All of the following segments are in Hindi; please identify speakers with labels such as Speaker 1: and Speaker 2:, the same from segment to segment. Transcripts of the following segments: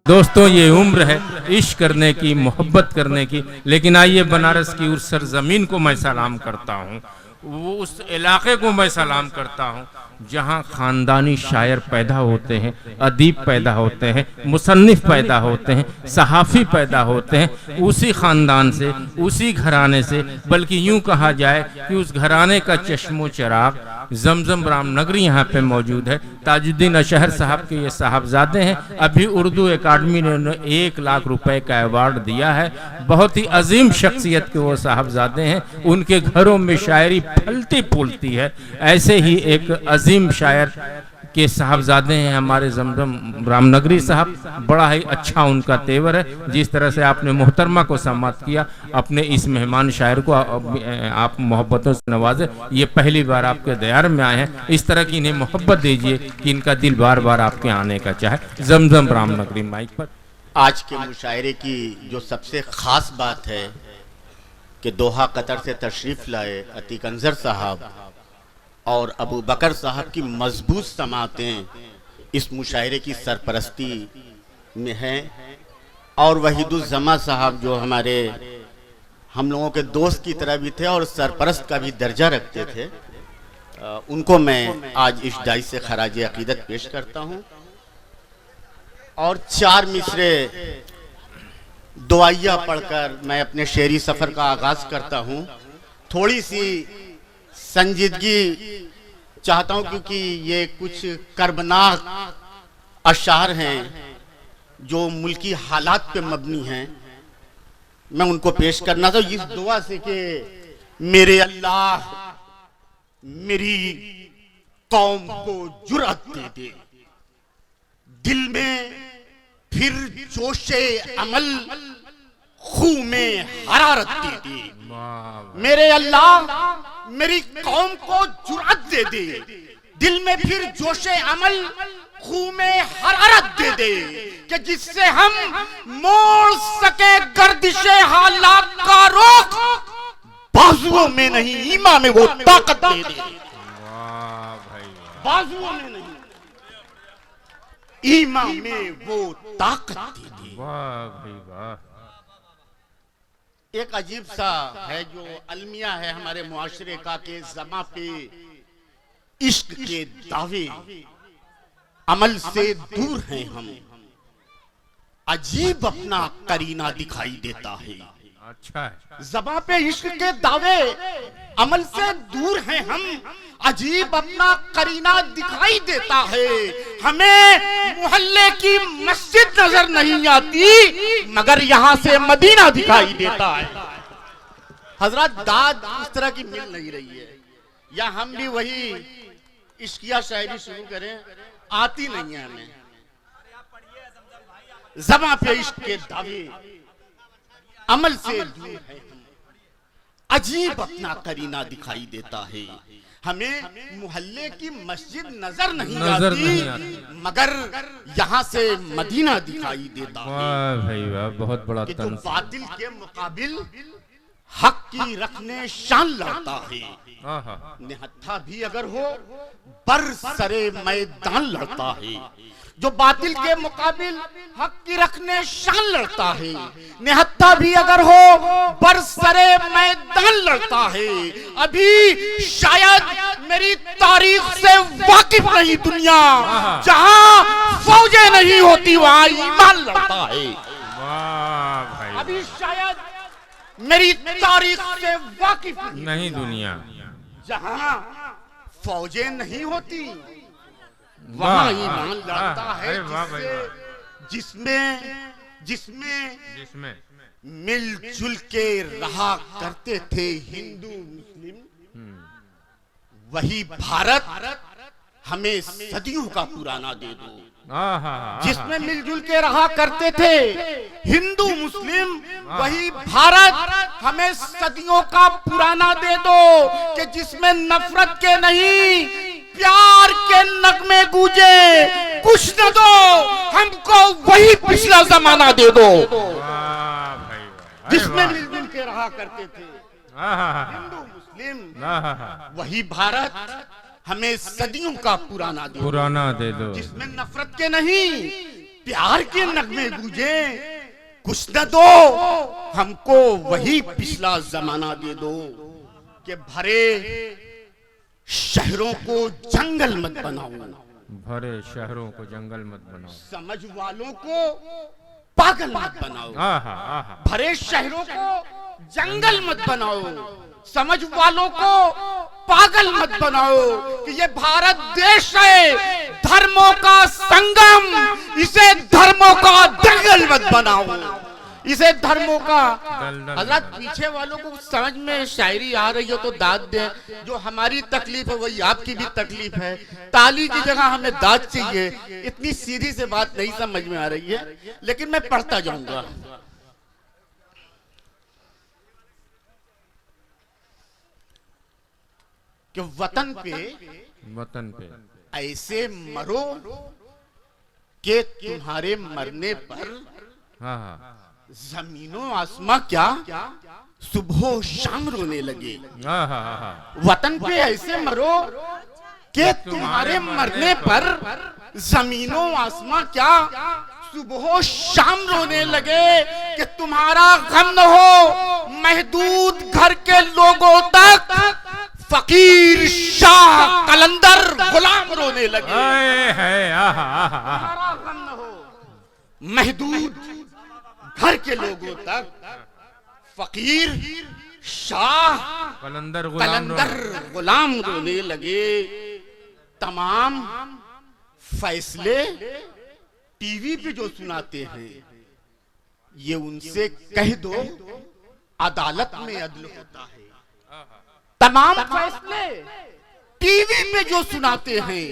Speaker 1: दोस्तों, ये उम्र है इश्क करने की, मोहब्बत करने की। लेकिन आइए बनारस की उस सरजमीन को मैं सलाम करता हूँ, वो उस इलाके को मैं सलाम करता हूँ जहाँ ख़ानदानी शायर पैदा होते हैं, अदीब पैदा होते हैं, मुसन्निफ़ पैदा होते हैं, सहाफ़ी पैदा होते हैं। उसी ख़ानदान से, उसी घराने से, बल्कि यूँ कहा जाए कि उस घराने का चश्मो चिराग जमजम रामनगरी यहाँ पे मौजूद है। ताजुद्दीन अशहर साहब के ये साहबजादे हैं। अभी उर्दू एकेडमी ने उन्हें 1 लाख रुपए का अवार्ड दिया है। बहुत ही अजीम शख्सियत के वो साहबजादे हैं। उनके घरों में शायरी फलती फूलती है। ऐसे ही एक अजीम शायर के साहबजादे हैं हमारे जमजम रामनगरी साहब। बड़ा ही अच्छा उनका तेवर है। जिस तरह से आपने मोहतरमा को सम्मानित किया, अपने इस मेहमान शायर को आप मोहब्बतों से नवाजे। ये पहली बार आपके दयार में आए हैं। इस तरह की इन्हें मोहब्बत दीजिए कि इनका दिल बार बार आपके आने का चाहे। जमजम रामनगरी माइक पर।
Speaker 2: आज के मुशायरे की जो सबसे ख़ास बात है कि दोहा कतर से तशरीफ़ लाए अतीक अंजर साहब और अबू बकर साहब की मजबूत समातें इस मुशायरे की सरपरस्ती में हैं। और वहीदुज़्ज़मा साहब जो हमारे हम लोगों के दोस्त की तरह भी थे और सरपरस्त का भी दर्जा रखते थे, उनको मैं आज इस डाई से खराज अकीदत पेश करता हूँ। और 4 मिसरे दुआइया पढ़कर मैं अपने शेरी सफ़र का आगाज़ करता हूँ। थोड़ी सी संजीदगी चाहता हूँ क्योंकि ये कुछ कर्बनाक अशार हैं जो मुल्की हालात पे मबनी हैं। मैं उनको पेश करना था इस दुआ से कि मेरे अल्लाह मेरी कौम को जुर्अत दे दे, दिल में फिर जोशे अमल, खून में हरारत दे दे। मेरे अल्लाह मेरी कौम को जुर्अत दे दे, दिल में फिर जोशे अमल, खून में हरारत दे दे कि जिससे हम मोड़ सके गर्दिशे हालात का रुख, बाजुओं में नहीं ईमा में वो ताकत दे दे। बाजुओं में नहीं ईमा में वो ताकत दे दे।
Speaker 1: वाह भाई वाह।
Speaker 2: एक अजीब सा है जो अलमिया है हमारे मुआशरे का के ज़मा पे इश्क के दावे अमल से दूर हैं हम, अजीब अपना करीना दिखाई देता है।
Speaker 1: अच्छा है।
Speaker 2: ज़मा पे इश्क के दावे अमल से दूर हैं हम, अजीब अपना करीना दिखाई देता है। हमें मोहल्ले की मस्जिद नजर नहीं आती मगर यहाँ से मदीना दिखाई देता है। हजरत दाद इस तरह की मिल नहीं रही है, या हम भी वही इश्किया शायरी शुरू करें, आती नहीं है हमें। ज़मा पे इश्क के दावे अमल से दूर है हम, अजीब अपना करीना दिखाई देता है। हमें मोहल्ले की मस्जिद नजर नहीं आती मगर यहाँ से मदीना दिखाई देता है।
Speaker 1: वाह भाई वाह, बहुत बड़ा
Speaker 2: कि जो बातिल के मुकाबिल हक की रखने शान लड़ता है, निहत्था भी अगर हो बर सरे मैदान लड़ता है। जो बातिल के मुकाबिल हक की रखने शान लड़ता है, निहत्था भी अगर हो बरसरे मैदान लड़ता है। अभी शायद मेरी तारीख से वाकिफ नहीं दुनिया, जहां फौजें नहीं होती वहां ईमान लड़ता है।
Speaker 1: वाह भाई।
Speaker 2: अभी शायद मेरी तारीख से वाकिफ
Speaker 1: नहीं दुनिया,
Speaker 2: जहां फौजें नहीं होती वहां ईमान लड़ता है। जिसमें
Speaker 1: जिसमें
Speaker 2: मिलजुल के रहा करते थे हिंदू मुस्लिम, वही भारत हमें सदियों का पुराना दे दो। जिसमें मिलजुल के रहा करते थे हिंदू मुस्लिम, वही भारत हमें सदियों का पुराना दे दो कि जिसमें नफरत के नहीं प्यार के नगमे गूंजे, कुछ न दो हमको वही पिछला जमाना दे दो। जिसमें मिलजुल के रहा करते थे हिंदू मुस्लिम, वही भारत हमें सदियों का पुराना दे दो।
Speaker 1: दे दो।
Speaker 2: जिसमें नफरत के नहीं प्यार के नगमे गूंजे, कुछ न दो हमको वही पिछला जमाना दे दो, कि भरे शहरों को जंगल मत बनाओ,
Speaker 1: भरे शहरों को जंगल मत बनाओ,
Speaker 2: समझ वालों को पागल मत बनाओ।
Speaker 1: आहा आहा,
Speaker 2: भरे शहरों को जंगल मत बनाओ, समझ वालों को पागल मत बनाओ, कि ये भारत देश है धर्मों का संगम, इसे धर्मों का दंगल मत बनाओ, इसे धर्मों का। हजरत पीछे वालों को समझ में शायरी आ रही हो तो दाद दे, जो हमारी तकलीफ है वही आपकी भी तकलीफ है, ताली की जगह हमें दाद चाहिए। इतनी सीधी से बात नहीं समझ में आ रही है, लेकिन मैं पढ़ता जाऊंगा। कि वतन पे ऐसे मरो कि तुम्हारे मरने पर
Speaker 1: हाँ
Speaker 2: जमीनों आसमां क्या सुबह शाम रोने लगे।
Speaker 1: हाँ,
Speaker 2: वतन पे ऐसे मरो कि तुम्हारे मरने पर जमीनों आसमां क्या सुबह शाम रोने लगे, कि तुम्हारा गम न हो महदूद घर के लोगों तक, फकीर शाह कलंदर गुलाम रोने लगे। तुम्हारा गम न हो महदूद घर के लोगों तक, फकीर शाह
Speaker 1: कलंदर
Speaker 2: गुलाम रोने लगे। तमाम फैसले टीवी पे जो सुनाते हैं, ये उनसे कह दो अदालत में अदल होता है। तमाम फैसले टीवी पे जो सुनाते हैं,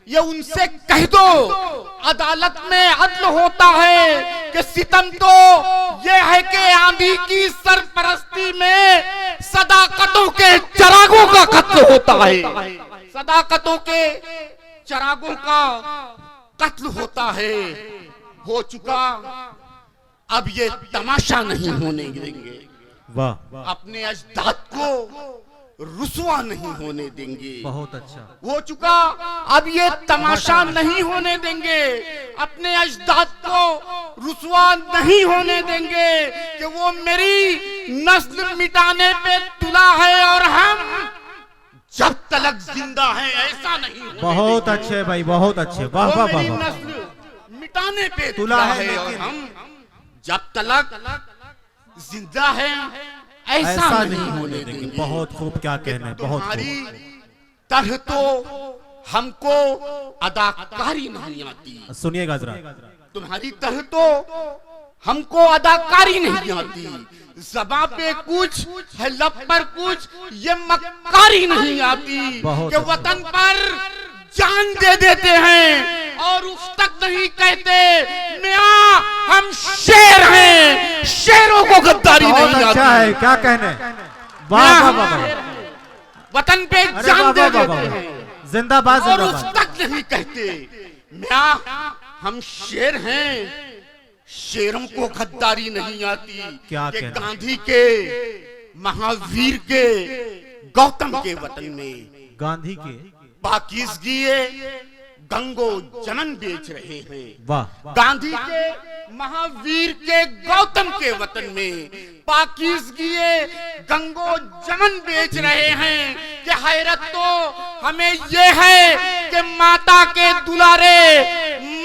Speaker 2: ये उनसे कह दो अदालत में अदल होता है, कि सितम तो ये है कि आंधी की सरपरस्ती में सदाकतों के चरागों का कत्ल होता है, सदाकतों के चरागों का कत्ल होता है। हो चुका, अब ये तमाशा नहीं होने देंगे,
Speaker 3: वाह,
Speaker 2: अपने अजदाद को रुसवा नहीं होने देंगे।
Speaker 3: बहुत अच्छा।
Speaker 2: हो चुका, अब ये तमाशा नहीं होने देंगे, अपने अजदाद को रुसवा नहीं होने देंगे, कि वो मेरी नस्ल मिटाने पे तुला है और हम जब तलक जिंदा है ऐसा नहीं होने
Speaker 3: बहुत
Speaker 2: देंगे।
Speaker 3: अच्छे भाई, बहुत अच्छे, वाह
Speaker 2: वो
Speaker 3: वाह
Speaker 2: मेरी
Speaker 3: वाह।
Speaker 2: नस्ल मिटाने पे
Speaker 3: तुला
Speaker 2: तुला
Speaker 3: है,
Speaker 2: है और
Speaker 3: लेकिन
Speaker 2: हम जब तलक जिंदा है ऐसा नहीं होने देंगे।
Speaker 3: बहुत खूब, क्या कहने, बहुत
Speaker 2: तुम्हारी
Speaker 3: खूब।
Speaker 2: तरह तो हमको अदाकारी नहीं आती,
Speaker 3: सुनिएगा जरा,
Speaker 2: तुम्हारी तरह तो हमको अदाकारी नहीं आती, ज़बां पे कुछ है लब पर कुछ, ये मक्कारी नहीं आती,
Speaker 3: बहुत
Speaker 2: कि वतन पर जान दे देते हैं और उस तक नहीं कहते मियां हम शेर हैं, शेरों को गद्दारी
Speaker 3: बहुत
Speaker 2: नहीं
Speaker 3: अच्छा
Speaker 2: आती।
Speaker 3: है, क्या कहने, वाह वाह वाह।
Speaker 2: वतन पे
Speaker 3: अरे
Speaker 2: जान
Speaker 3: वाह
Speaker 2: दे
Speaker 3: वाह वाह
Speaker 2: देते
Speaker 3: वाह,
Speaker 2: हैं
Speaker 3: जिंदाबाद
Speaker 2: और उस
Speaker 3: जिंदाबाद।
Speaker 2: तक नहीं कहते मियां हम शेर हैं, शेरों को गद्दारी नहीं आती।
Speaker 3: क्या
Speaker 2: कि
Speaker 3: कहना।
Speaker 2: गांधी के, महावीर के, गौतम के वतन में
Speaker 3: गांधी के,
Speaker 2: पाकीज़गी गंगो जमन बेच रहे हैं।
Speaker 3: वाह,
Speaker 2: गांधी के, महावीर के, गौतम के वतन में पाकीज़गी गंगो जमन बेच रहे हैं। कि हैरत तो हमें ये है कि माता के दुलारे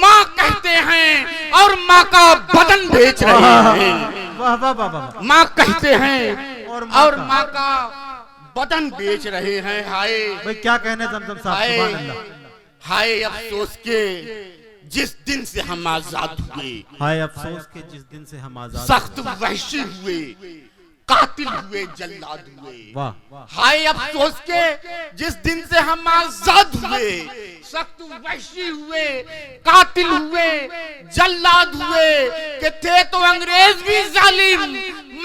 Speaker 2: माँ कहते हैं और माँ का बदन बेच रहे हैं।
Speaker 3: वाह वाह वाह वाह।
Speaker 2: माँ कहते हैं
Speaker 3: और
Speaker 2: माँ का बदन बेच रहे हैं। हाय
Speaker 3: भाई, क्या कहने जमजम साहब,
Speaker 2: हाय
Speaker 3: सुभान अल्लाह।
Speaker 2: हाय अफसोस के जिस दिन से हम आजाद हुए,
Speaker 3: हाय अफसोस के जिस दिन से हम आजाद,
Speaker 2: सख्त वहशी हुए, कातिल हुए, जल्लाद हुए।
Speaker 3: वाह,
Speaker 2: हाय अफसोस के जिस दिन से हम आजाद हुए, सख्त वहशी हुए, कातिल हुए, जल्लाद हुए। कि थे तो अंग्रेज भी जालिम,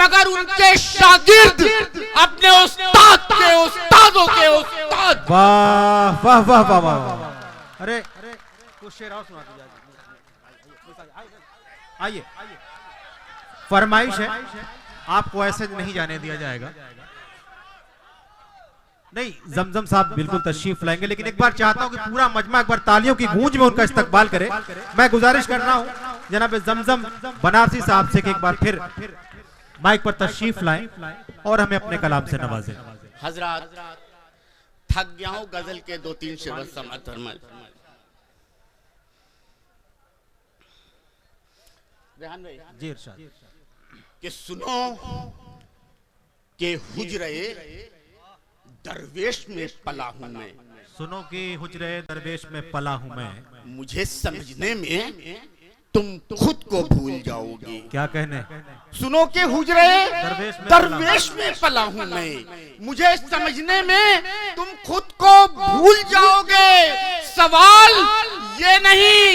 Speaker 2: मगर उनके शागिर्द अपने उस्ताद के उस्तादों के उस्ताद।
Speaker 3: वाह वाह वाह वाह वाह। अरे कुछ शेर और सुना दीजिए। आइए, फरमाइश है, आपको ऐसे नहीं जाने दिया जाएगा। नहीं, जमजम साहब बिल्कुल तशरीफ लाएंगे, लेकिन एक बार चाहता हूं कि पूरा मजमा एक बार तालियों की गूंज में उनका इस्तकबाल करे। मैं गुजारिश कर रहा हूं जनाब जमजम बनारसी साहब से कि एक बार फिर माइक पर तशरीफ लाएं और हमें अपने कलाम से नवाजें।
Speaker 2: हजरात, थक गया हूं गजल के 2-3 शेर समात फरमाएं। रेहान भाई
Speaker 3: जी इरशाद।
Speaker 2: कि सुनो के हुजरे दरवेश में पला हूं मैं,
Speaker 3: सुनो कि हुजरे दरवेश में पला हूं मैं,
Speaker 2: मुझे समझने में तुम खुद को भूल जाओगे।
Speaker 3: क्या कहने।
Speaker 2: सुनो के हुजरे
Speaker 3: दरवेश
Speaker 2: में पला हूं मैं, मुझे समझने में तुम खुद को भूल जाओगे। सवाल ये नहीं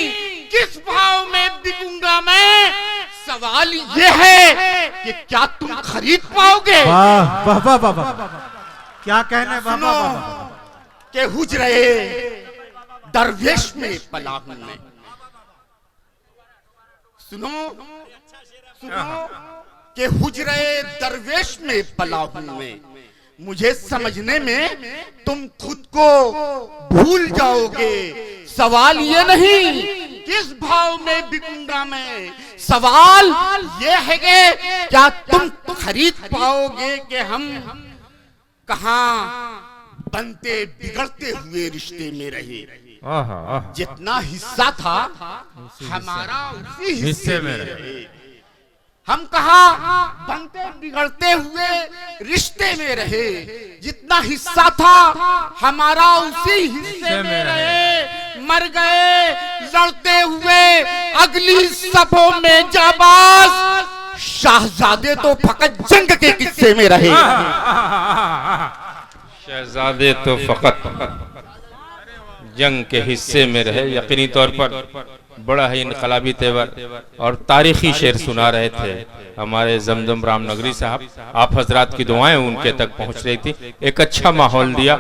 Speaker 2: किस भाव में बिकूंगा मैं, सवाल ये है कि क्या तुम खरीद पाओगे।
Speaker 3: वाह वाह वाह वाह वाह, क्या कहने। वाह वाह वाह,
Speaker 2: के हुजरे दरवेश में पला हूं मैं। सुनो के हुजरे दरवेश में पला हूं मैं, मुझे समझने में तुम खुद को भूल जाओगे। सवाल ये नहीं किस भाव में बिकूंगा मैं, सवाल ये है कि क्या तुम खरीद पाओगे कि हम कहां बनते बिगड़ते हुए रिश्ते में रहे। जितना हिस्सा था हमारा उसी हिस्से में रहे। हम कहा बनते बिगड़ते हुए रिश्ते में रहे, जितना हिस्सा था हमारा उसी हिस्से में रहे। मर गए लड़ते हुए अगली सफों में जाबाज, शहजादे तो फकत जंग के किस्से में रहे।
Speaker 1: शहजादे तो फकत जंग के हिस्से में रहे। यकीनी तौर पर बड़ा ही इनकलाबी तेवर और तारीखी शेर सुना रहे थे हमारे जमजम रामनगरी साहब। आप हजरात की दुआएं उनके तक पहुंच रही थी, एक अच्छा माहौल दिया।